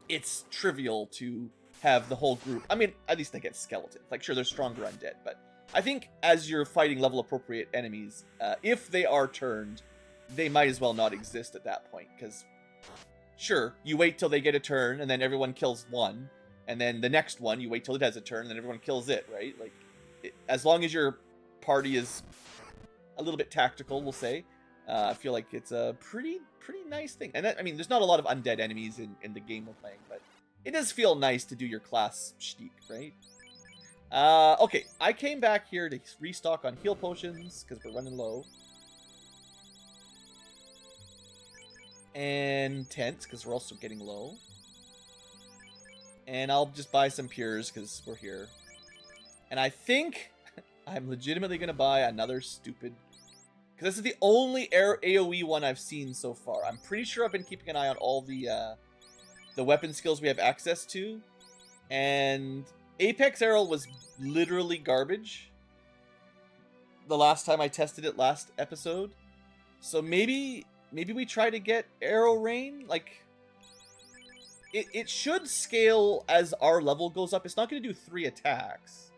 it's trivial to have the whole group. I mean, at least they get skeletons. Like, sure, they're stronger undead, but I think as you're fighting level-appropriate enemies, if they are turned, they might as well not exist at that point, because, sure, you wait till they get a turn, and then everyone kills one, and then the next one, you wait till it has a turn, and then everyone kills it, right? Like, as long as your party is a little bit tactical, we'll say, I feel like it's a pretty nice thing. And that, I mean, there's not a lot of undead enemies in the game we're playing, but it does feel nice to do your class shtick, right? Okay, I came back here to restock on heal potions, because we're running low. And tents, because we're also getting low. And I'll just buy some pures, because we're here. And I think I'm legitimately going to buy another stupid... Because this is the only AoE one I've seen so far. I'm pretty sure I've been keeping an eye on all the the weapon skills we have access to. And Apex Arrow was literally garbage the last time I tested it last episode. So maybe we try to get Arrow Rain. Like, it should scale as our level goes up. It's not going to do 3 attacks.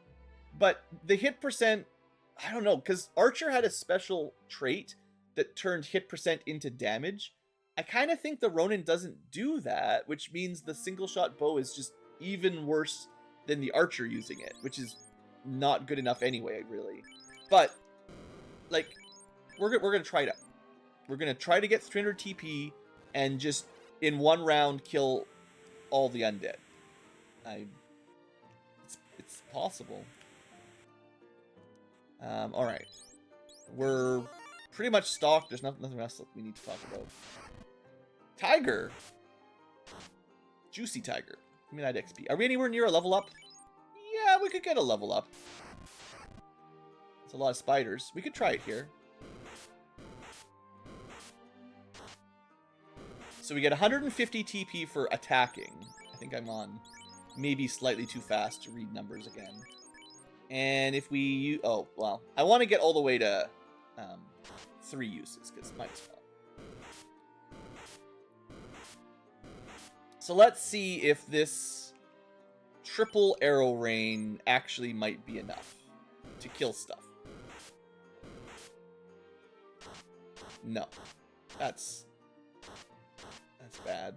But the hit percent, I don't know, because Archer had a special trait that turned hit percent into damage. I kind of think the Ronin doesn't do that, which means the single shot bow is just even worse than the Archer using it, which is not good enough anyway, really. But, like, we're going to try it out. We're going to try to get 300 TP and just, in one round, kill all the undead. It's possible. Alright. We're pretty much stocked. There's nothing else that we need to talk about. Tiger. Juicy Tiger. Give me that XP. Are we anywhere near a level up? Yeah, we could get a level up. It's a lot of spiders. We could try it here. So we get 150 TP for attacking. I think I'm on maybe slightly too fast to read numbers again. And if we... Oh, well. I want to get all the way to 3 uses, because might as well. So let's see if this triple arrow rain actually might be enough to kill stuff. No. That's bad.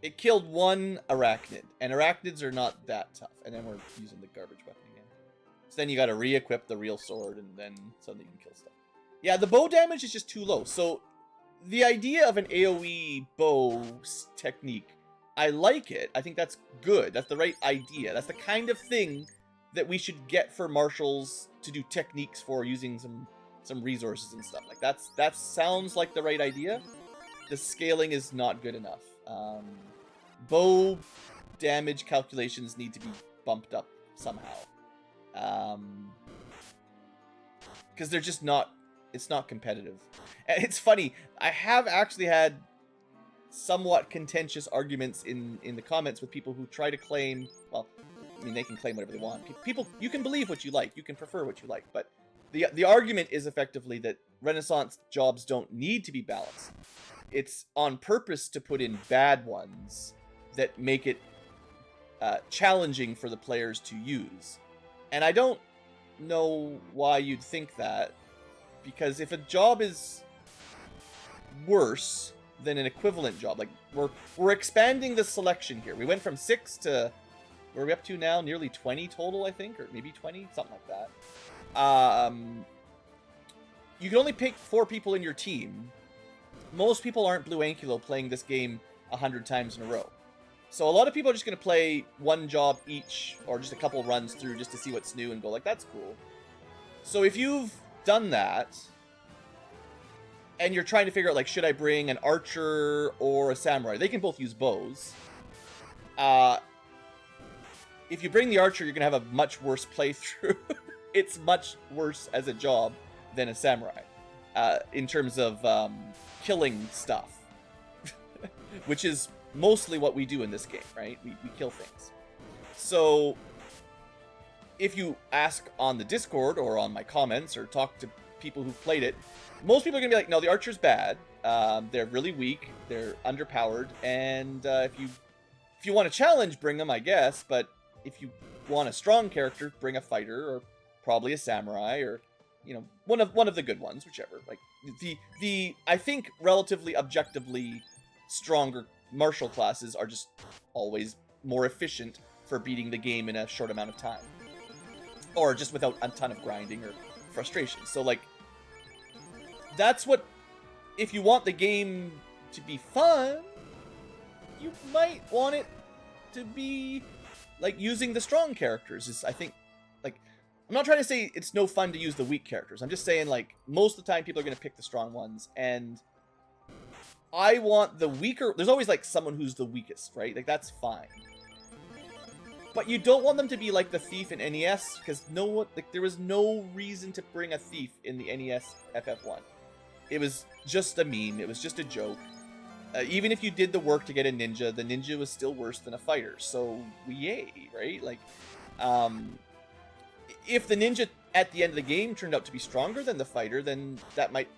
It killed 1 arachnid, and arachnids are not that tough. And then we're using the garbage weapon again. So then you gotta re-equip the real sword, and then suddenly you can kill stuff. Yeah, the bow damage is just too low. So the idea of an AoE bow technique, I like it. I think that's good. That's the right idea. That's the kind of thing that we should get for marshals to do techniques for, using some resources and stuff. Like, that sounds like the right idea. The scaling is not good enough. Bow damage calculations need to be bumped up somehow. Because they're just not... It's not competitive. And it's funny, I have actually had somewhat contentious arguments in the comments with people who try to claim... Well, I mean, they can claim whatever they want. People, you can believe what you like. You can prefer what you like. But the argument is effectively that Renaissance jobs don't need to be balanced. It's on purpose to put in bad ones that make it challenging for the players to use. And I don't know why you'd think that, because if a job is worse than an equivalent job, like we're expanding the selection here. We went from 6 to, where are we up to now? Nearly 20 total, I think, or maybe 20, something like that. You can only pick 4 people in your team. Most people aren't BlueAnkylo playing this game 100 times in a row. So a lot of people are just going to play 1 job each, or just a couple runs through just to see what's new and go like, that's cool. So if you've done that, and you're trying to figure out, like, should I bring an archer or a samurai? They can both use bows. If you bring the archer, you're going to have a much worse playthrough. It's much worse as a job than a samurai, in terms of killing stuff, which is mostly what we do in this game, right? We kill things. So if you ask on the Discord or on my comments or talk to people who've played it, most people are gonna be like, no, the archer's bad. They're really weak. They're underpowered. And if you want a challenge, bring them, I guess. But if you want a strong character, bring a fighter or probably a samurai, or, you know, one of the good ones, whichever. Like the I think relatively objectively stronger martial classes are just always more efficient for beating the game in a short amount of time, or just without a ton of grinding or frustration. So, like, that's what, if you want the game to be fun, you might want it to be, like, using the strong characters is, I think, like, I'm not trying to say it's no fun to use the weak characters. I'm just saying, like, most of the time people are going to pick the strong ones, and I want the weaker... There's always, like, someone who's the weakest, right? Like, that's fine. But you don't want them to be like the thief in NES, because there was no reason to bring a thief in the NES FF1. It was just a meme. It was just a joke. Even if you did the work to get a ninja, the ninja was still worse than a fighter. So, yay, right? Like, if the ninja at the end of the game turned out to be stronger than the fighter, then that might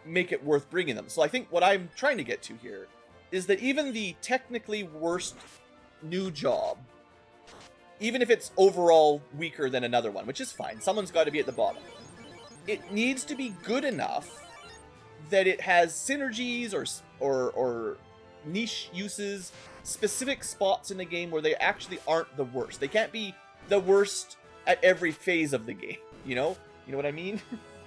make it worth bringing them. So I think what I'm trying to get to here is that even the technically worst new job, even if it's overall weaker than another one, which is fine, someone's got to be at the bottom, it needs to be good enough that it has synergies or niche uses, specific spots in the game where they actually aren't the worst. They can't be the worst at every phase of the game, you know? You know what I mean?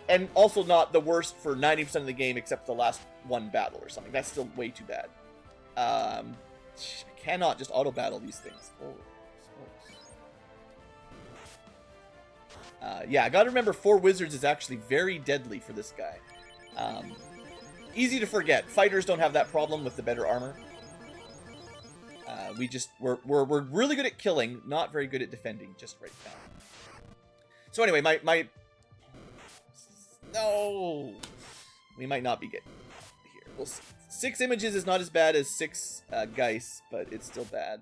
And also not the worst for 90% of the game except the last one battle or something. That's still way too bad. I cannot just auto-battle these things. Holy smokes. Yeah, I gotta remember 4 wizards is actually very deadly for this guy. Easy to forget. Fighters don't have that problem with the better armor. We're really good at killing, not very good at defending just right now. So anyway, my no, we might not be getting here. We'll see. 6 images is not as bad as 6 Geist, but it's still bad.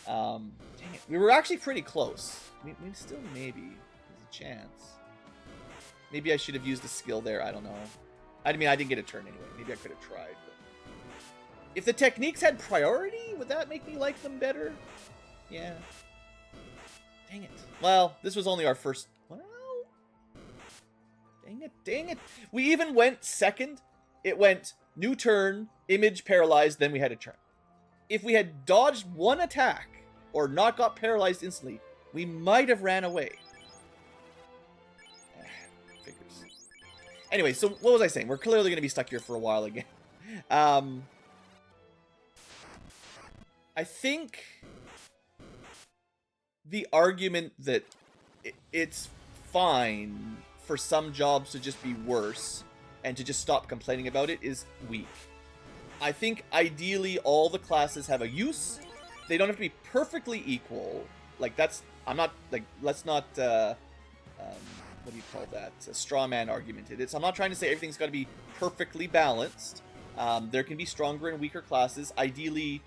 Dang it, we were actually pretty close. We still maybe there's a chance. Maybe I should have used the skill there. I don't know. I mean, I didn't get a turn anyway. Maybe I could have tried. But if the techniques had priority, would that make me like them better? Yeah. Dang it. Well, this was only our first. Well, dang it. We even went second. It went new turn, image paralyzed, then we had a turn. If we had dodged one attack or not got paralyzed instantly, we might have ran away. Figures. Anyway, so what was I saying? We're clearly going to be stuck here for a while again. I think the argument that it's fine for some jobs to just be worse and to just stop complaining about it is weak. I think ideally all the classes have a use. They don't have to be perfectly equal. Like that's, I'm not, like, let's not, what do you call that? A straw man argumented. I'm not trying to say everything's got to be perfectly balanced. There can be stronger and weaker classes. Ideally,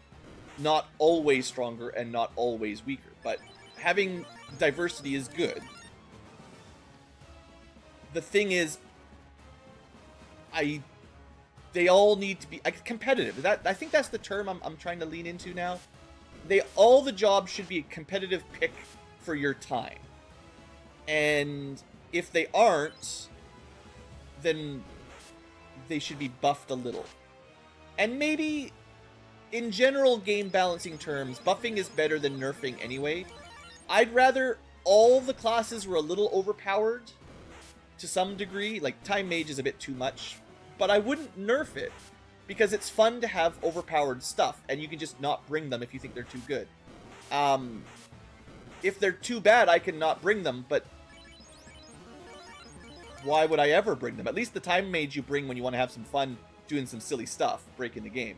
not always stronger and not always weaker. But having diversity is good. The thing is, they all need to be competitive. I think that's the term I'm trying to lean into now. All the jobs should be a competitive pick for your time. And if they aren't, then they should be buffed a little. And maybe, in general game balancing terms, buffing is better than nerfing anyway. I'd rather all the classes were a little overpowered to some degree. Like, Time Mage is a bit too much. But I wouldn't nerf it, because it's fun to have overpowered stuff, and you can just not bring them if you think they're too good. If they're too bad, I can not bring them, but why would I ever bring them? At least the Time Mage you bring when you want to have some fun doing some silly stuff, breaking the game.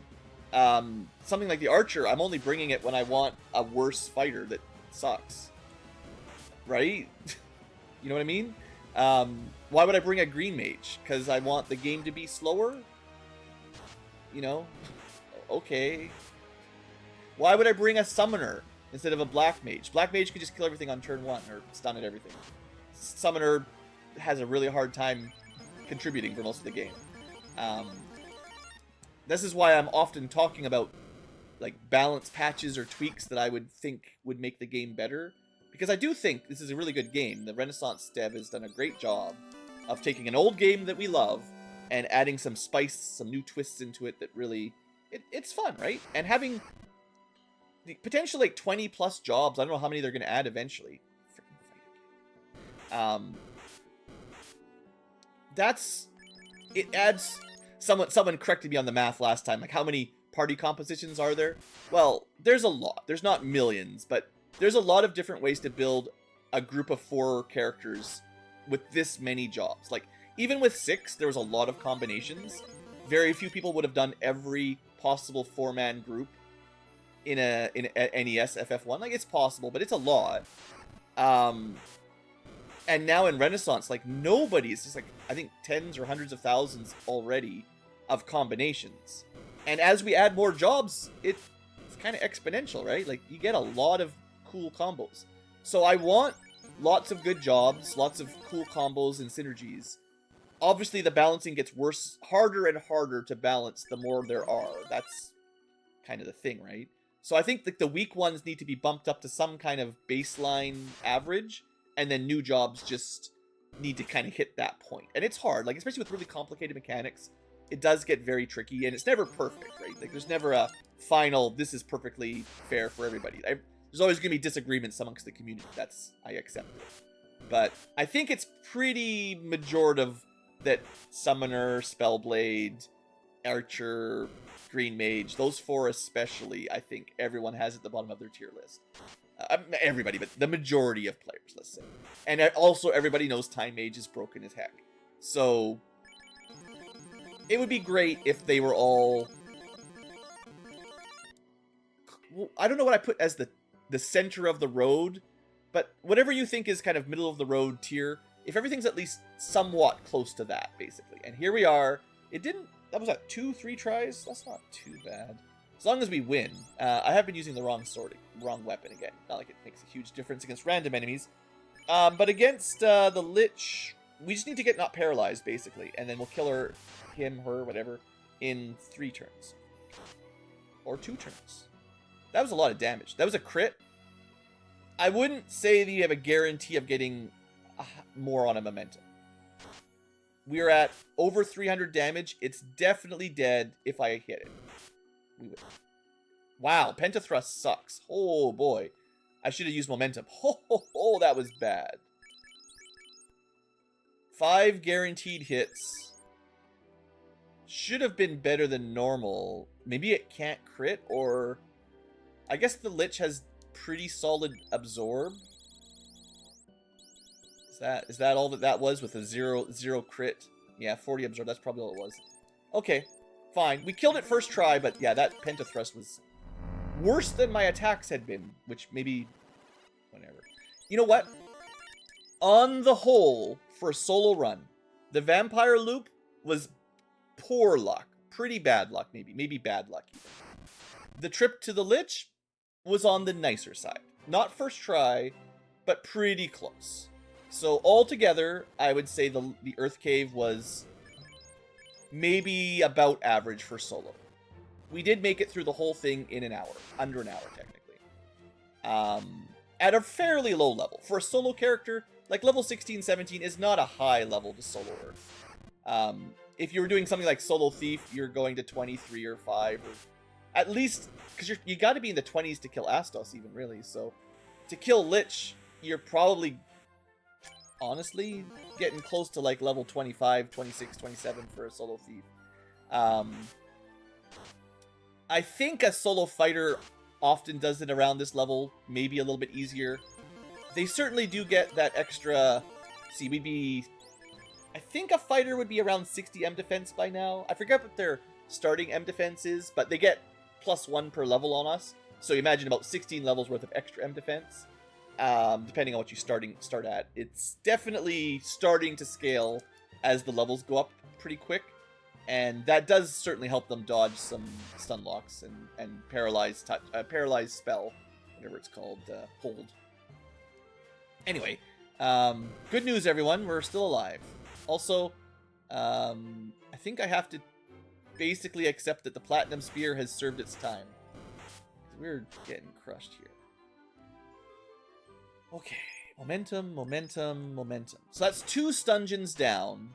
Something like the Archer, I'm only bringing it when I want a worse fighter that sucks. Right? You know what I mean? Why would I bring a Green Mage? Because I want the game to be slower? You know? Okay. Why would I bring a Summoner instead of a Black Mage? Black Mage could just kill everything on turn 1 or stun at everything. Summoner has a really hard time contributing for most of the game. This is why I'm often talking about like balance patches or tweaks that I would think would make the game better. Because I do think this is a really good game. The Renaissance dev has done a great job of taking an old game that we love and adding some spice, some new twists into it that really... It's fun, right? And having the potential like 20 plus jobs, I don't know how many they're going to add eventually. It adds... Someone corrected me on the math last time. Like, how many party compositions are there? Well, there's a lot. There's not millions, but there's a lot of different ways to build a group of 4 characters with this many jobs. Like, even with 6, there was a lot of combinations. Very few people would have done every possible 4-man group in a NES FF1. Like, it's possible, but it's a lot. And now in Renaissance, like, nobody's just like, I think tens or hundreds of thousands already of combinations. And as we add more jobs, it's kind of exponential, right? Like, you get a lot of cool combos. So I want lots of good jobs, lots of cool combos and synergies. Obviously, the balancing gets worse, harder and harder to balance the more there are. That's kind of the thing, right? So I think that the weak ones need to be bumped up to some kind of baseline average, and then new jobs just need to kind of hit that point. And it's hard, like, especially with really complicated mechanics. It does get very tricky, and it's never perfect, right? Like, there's never a final, this is perfectly fair for everybody. There's always going to be disagreements amongst the community. I accept it. But I think it's pretty majorative that Summoner, Spellblade, Archer, Green Mage, those four especially, I think everyone has at the bottom of their tier list. Everybody, but the majority of players, let's say. And also everybody knows Time Mage is broken as heck. So it would be great if they were all... Well, I don't know what I put as the center of the road, but whatever you think is kind of middle of the road tier, if everything's at least somewhat close to that, basically. And here we are. It didn't... That was at 2-3 tries? That's not too bad. As long as we win. I have been using the wrong weapon again. Not like it makes a huge difference against random enemies. But against the Lich, we just need to get not paralyzed, basically. And then we'll kill him, her, whatever, in 3 turns. Or 2 turns. That was a lot of damage. That was a crit. I wouldn't say that you have a guarantee of getting more on a momentum. We're at over 300 damage. It's definitely dead if I hit it. We would. Wow, Pentathrust sucks. Oh boy. I should have used momentum. Oh, that was bad. 5 guaranteed hits. Should have been better than normal. Maybe it can't crit, or... I guess the Lich has pretty solid absorb. Is that all that was with a 0 crit? Yeah, 40 absorb. That's probably all it was. Okay, fine. We killed it first try, but yeah, that Pentathrust was worse than my attacks had been, which maybe... Whatever. You know what? On the whole, for a solo run, the Vampire Loop was poor luck. Pretty bad luck, maybe. Maybe bad luck, even. The trip to the Lich was on the nicer side. Not first try, but pretty close. So altogether, I would say the Earth Cave was maybe about average for solo. We did make it through the whole thing in an hour. Under an hour, technically. At a fairly low level. For a solo character, like level 16, 17 is not a high level to solo Earth. If you were doing something like Solo Thief, you're going to 23 or 5. Or at least, because you got to be in the 20s to kill Astos even, really. So to kill Lich, you're probably... honestly, getting close to like level 25, 26, 27 for a solo thief. I think a solo fighter often does it around this level, maybe a little bit easier. They certainly do get that extra... See, we'd be... I think a fighter would be around 60 M defense by now. I forget what their starting M defense is, but they get +1 per level on us. So imagine about 16 levels worth of extra M defense. Depending on what you start at. It's definitely starting to scale as the levels go up pretty quick, and that does certainly help them dodge some stun locks and paralyzed spell, whatever it's called, hold. Anyway, good news, everyone. We're still alive. Also, I think I have to basically accept that the Platinum Spear has served its time. We're getting crushed here. Okay, momentum. So that's 2 Stungeons down,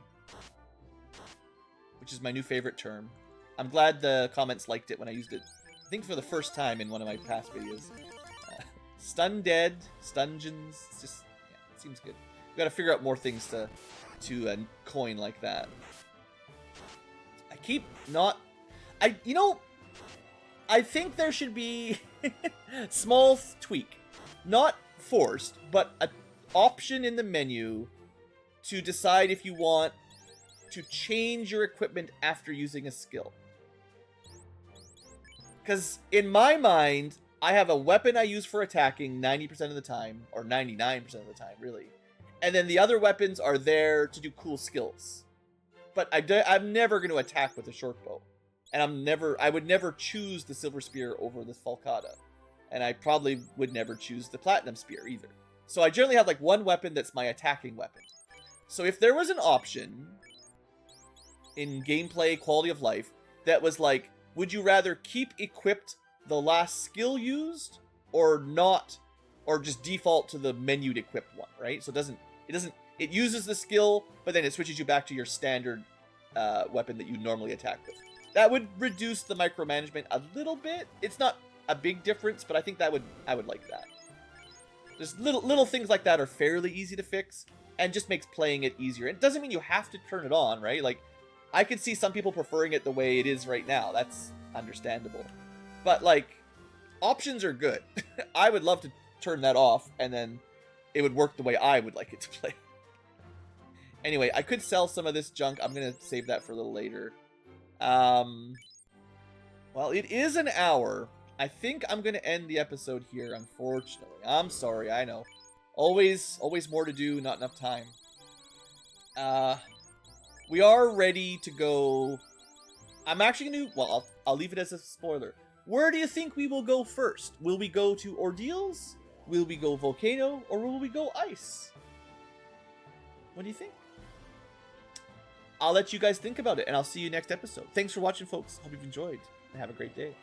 which is my new favorite term. I'm glad the comments liked it when I used it, I think for the first time in one of my past videos. Stun dead, Stungeons, it's just, yeah, it seems good. We've got to figure out more things to coin like that. I keep not... I think there should be small tweak. Not forced, but an option in the menu to decide if you want to change your equipment after using a skill. Because in my mind, I have a weapon I use for attacking 90% of the time, or 99% of the time, really. And then the other weapons are there to do cool skills. But I'm never going to attack with a short bow. And I would never choose the Silver Spear over the Falcata. And I probably would never choose the Platinum Spear either. So I generally have like one weapon that's my attacking weapon. So if there was an option in gameplay, quality of life, that was like, would you rather keep equipped the last skill used or not, or just default to the menued equipped one, right? So it uses the skill, but then it switches you back to your standard weapon that you normally attack with. That would reduce the micromanagement a little bit. It's not a big difference, but I think I would like that. Just little things like that are fairly easy to fix, and just makes playing it easier. It doesn't mean you have to turn it on, right? Like, I could see some people preferring it the way it is right now. That's understandable. But, like, options are good. I would love to turn that off, and then it would work the way I would like it to play. Anyway, I could sell some of this junk. I'm going to save that for a little later. Well, it is an hour. I think I'm going to end the episode here, unfortunately. I'm sorry, I know. Always more to do, not enough time. We are ready to go. I'm actually going to... Well, I'll leave it as a spoiler. Where do you think we will go first? Will we go to Ordeals? Will we go Volcano? Or will we go Ice? What do you think? I'll let you guys think about it, and I'll see you next episode. Thanks for watching, folks. Hope you've enjoyed, and have a great day.